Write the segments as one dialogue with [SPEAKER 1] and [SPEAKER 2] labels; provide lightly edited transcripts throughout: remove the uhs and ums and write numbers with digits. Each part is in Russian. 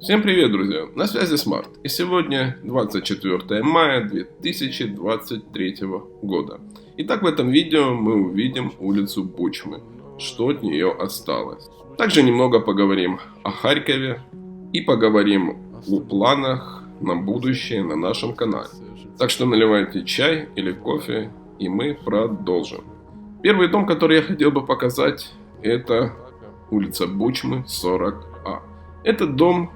[SPEAKER 1] Всем привет, друзья! На связи Смарт. И сегодня 24 мая 2023 года. Итак, в этом видео мы увидим улицу Бучмы, что от нее осталось. Также немного поговорим о Харькове и поговорим о планах на будущее на нашем канале. Так что наливайте чай или кофе, и мы продолжим. Первый дом, который я хотел бы показать, это улица Бучмы, 40А. Этот дом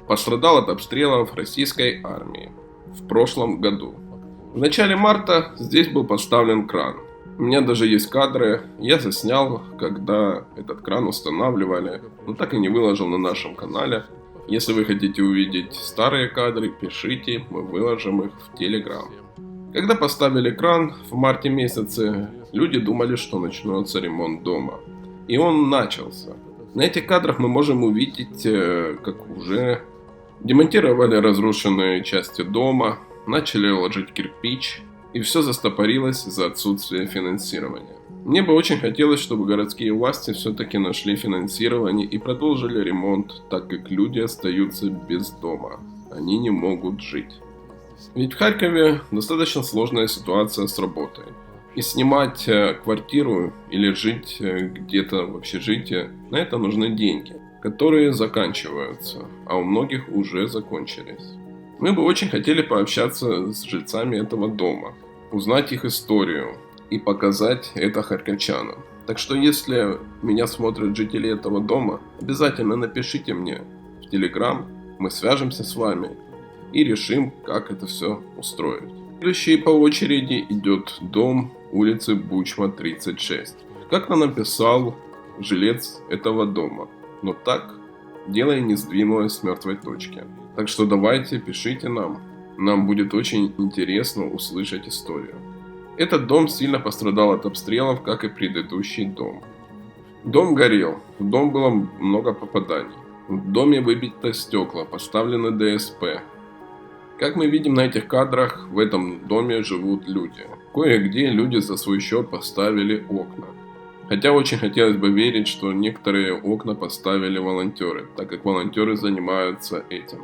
[SPEAKER 1] пострадал от обстрелов российской армии в прошлом году. В начале марта здесь был поставлен кран. У меня даже есть кадры, я заснял, когда этот кран устанавливали, но так и не выложил на нашем канале. Если вы хотите увидеть старые кадры, пишите, мы выложим их в Telegram. Когда поставили кран в марте месяце, люди думали, что начнется ремонт дома. И он начался. На этих кадрах мы можем увидеть, как уже демонтировали разрушенные части дома, начали ложить кирпич, и все застопорилось из-за отсутствия финансирования. Мне бы очень хотелось, чтобы городские власти все-таки нашли финансирование и продолжили ремонт, так как люди остаются без дома. Они не могут жить. Ведь в Харькове достаточно сложная ситуация с работой. И снимать квартиру или жить где-то в общежитии, на это нужны деньги, которые заканчиваются, а у многих уже закончились. Мы бы очень хотели пообщаться с жильцами этого дома, узнать их историю и показать это харьковчанам. Так что если меня смотрят жители этого дома, обязательно напишите мне в Telegram, мы свяжемся с вами и решим, как это все устроить. Следующий по очереди идет дом улицы Бучма, 36. Как нам написал жилец этого дома. Но так дело и не сдвинулось с мертвой точки. Так что давайте, пишите нам. Нам будет очень интересно услышать историю. Этот дом сильно пострадал от обстрелов, как и предыдущий дом. Дом горел, в дом было много попаданий. В доме выбито стекла, поставлены ДСП. Как мы видим на этих кадрах, в этом доме живут люди. Кое-где люди за свой счет поставили окна. Хотя очень хотелось бы верить, что некоторые окна поставили волонтеры, так как волонтеры занимаются этим.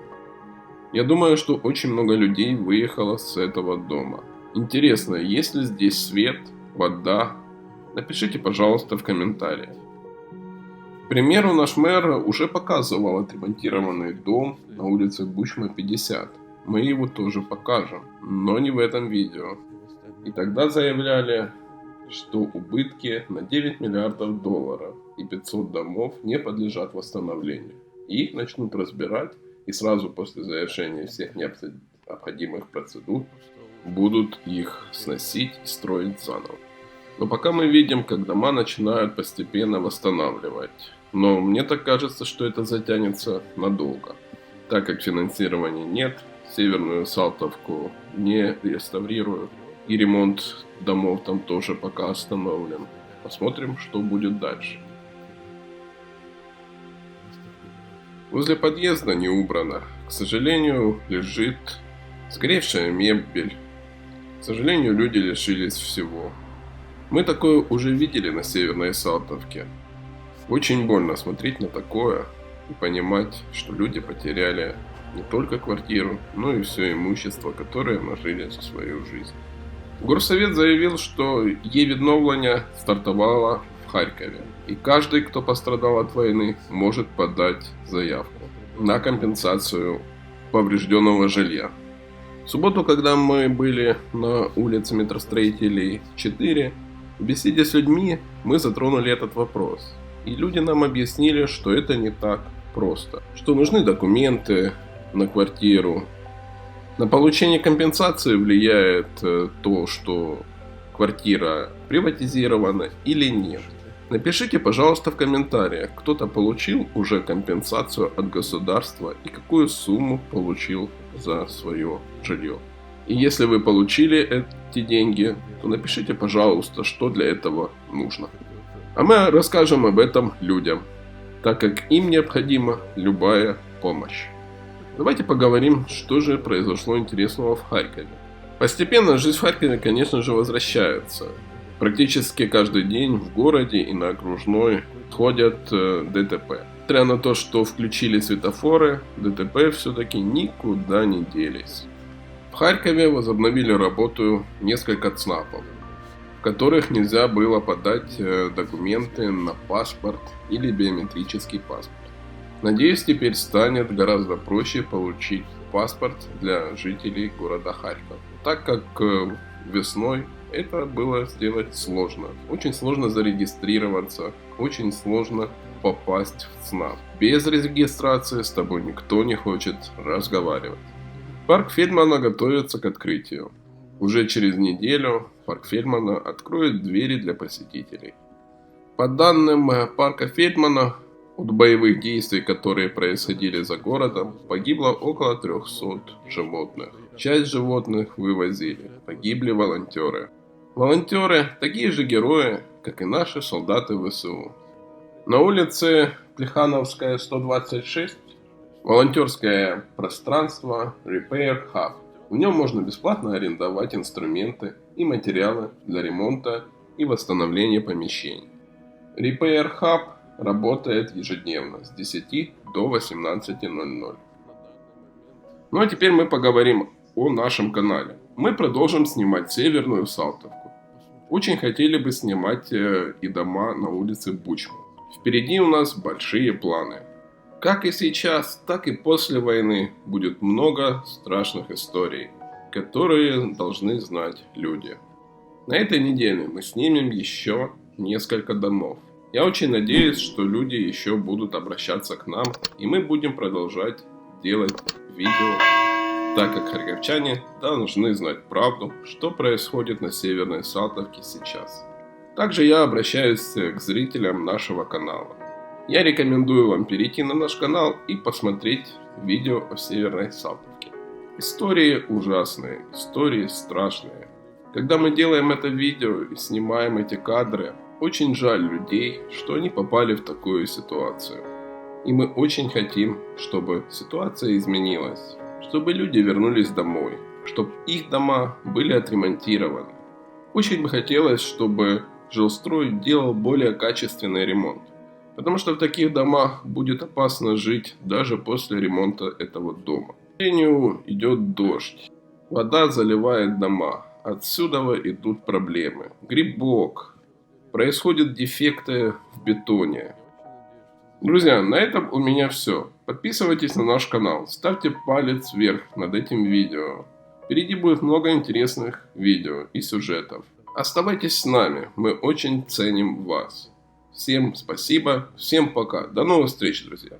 [SPEAKER 1] Я думаю, что очень много людей выехало с этого дома. Интересно, есть ли здесь свет, вода? Напишите, пожалуйста, в комментариях. К примеру, наш мэр уже показывал отремонтированный дом на улице Бучма, 50. Мы его тоже покажем, но не в этом видео. И тогда заявляли, что убытки на 9 миллиардов долларов и 500 домов не подлежат восстановлению. И их начнут разбирать, и сразу после завершения всех необходимых процедур будут их сносить и строить заново. Но пока мы видим, как дома начинают постепенно восстанавливать. Но мне так кажется, что это затянется надолго, так как финансирования нет, Северную Салтовку не реставрируют. И ремонт домов там тоже пока остановлен. Посмотрим, что будет дальше. Возле подъезда не убрано. К сожалению, лежит сгоревшая мебель. К сожалению, люди лишились всего. Мы такое уже видели на Северной Салтовке. Очень больно смотреть на такое и понимать, что люди потеряли не только квартиру, но и все имущество, которое нажили за свою жизнь. Горсовет заявил, что е-відновлення стартовало в Харькове, и каждый, кто пострадал от войны, может подать заявку на компенсацию поврежденного жилья. В субботу, когда мы были на улице Метростроителей 4, в беседе с людьми мы затронули этот вопрос. И люди нам объяснили, что это не так просто, что нужны документы на квартиру. На получение компенсации влияет то, что квартира приватизирована или нет. Напишите, пожалуйста, в комментариях, кто-то получил уже компенсацию от государства и какую сумму получил за свое жилье. И если вы получили эти деньги, то напишите, пожалуйста, что для этого нужно. А мы расскажем об этом людям, так как им необходима любая помощь. Давайте поговорим, что же произошло интересного в Харькове. Постепенно жизнь в Харькове, конечно же, возвращается. Практически каждый день в городе и на окружной ходят ДТП. Несмотря на то, что включили светофоры, ДТП все-таки никуда не делись. В Харькове возобновили работу несколько ЦНАПов, в которых нельзя было подать документы на паспорт или биометрический паспорт. Надеюсь, теперь станет гораздо проще получить паспорт для жителей города Харьков, так как весной это было сделать сложно. Очень сложно зарегистрироваться, очень сложно попасть в ЦНАП. Без регистрации с тобой никто не хочет разговаривать. Парк Фельдмана готовится к открытию. Уже через неделю парк Фельдмана откроет двери для посетителей. По данным парка Фельдмана, от боевых действий, которые происходили за городом, погибло около 300 животных. Часть животных вывозили, погибли волонтеры. Волонтеры такие же герои, как и наши солдаты ВСУ. На улице Плехановская, 126, волонтерское пространство Repair Hub. В нем можно бесплатно арендовать инструменты и материалы для ремонта и восстановления помещений. Repair Hub работает ежедневно с 10 до 18:00. Ну а теперь мы поговорим о нашем канале. Мы продолжим снимать Северную Салтовку. Очень хотели бы снимать и дома на улице Бучмы. Впереди у нас большие планы. Как и сейчас, так и после войны будет много страшных историй, которые должны знать люди. На этой неделе мы снимем еще несколько домов. Я очень надеюсь, что люди еще будут обращаться к нам, и мы будем продолжать делать видео, так как харьковчане должны знать правду, что происходит на Северной Салтовке сейчас. Также я обращаюсь к зрителям нашего канала. Я рекомендую вам перейти на наш канал и посмотреть видео о Северной Салтовке. Истории ужасные, истории страшные. Когда мы делаем это видео и снимаем эти кадры, очень жаль людей, что они попали в такую ситуацию. И мы очень хотим, чтобы ситуация изменилась, чтобы люди вернулись домой, чтобы их дома были отремонтированы. Очень бы хотелось, чтобы жилстрой делал более качественный ремонт, потому что в таких домах будет опасно жить даже после ремонта этого дома. К сожалению, идет дождь, вода заливает дома, отсюда идут проблемы, грибок, происходят дефекты в бетоне. Друзья, на этом у меня все. Подписывайтесь на наш канал, ставьте палец вверх над этим видео. Впереди будет много интересных видео и сюжетов. Оставайтесь с нами, мы очень ценим вас. Всем спасибо, всем пока, до новых встреч, друзья.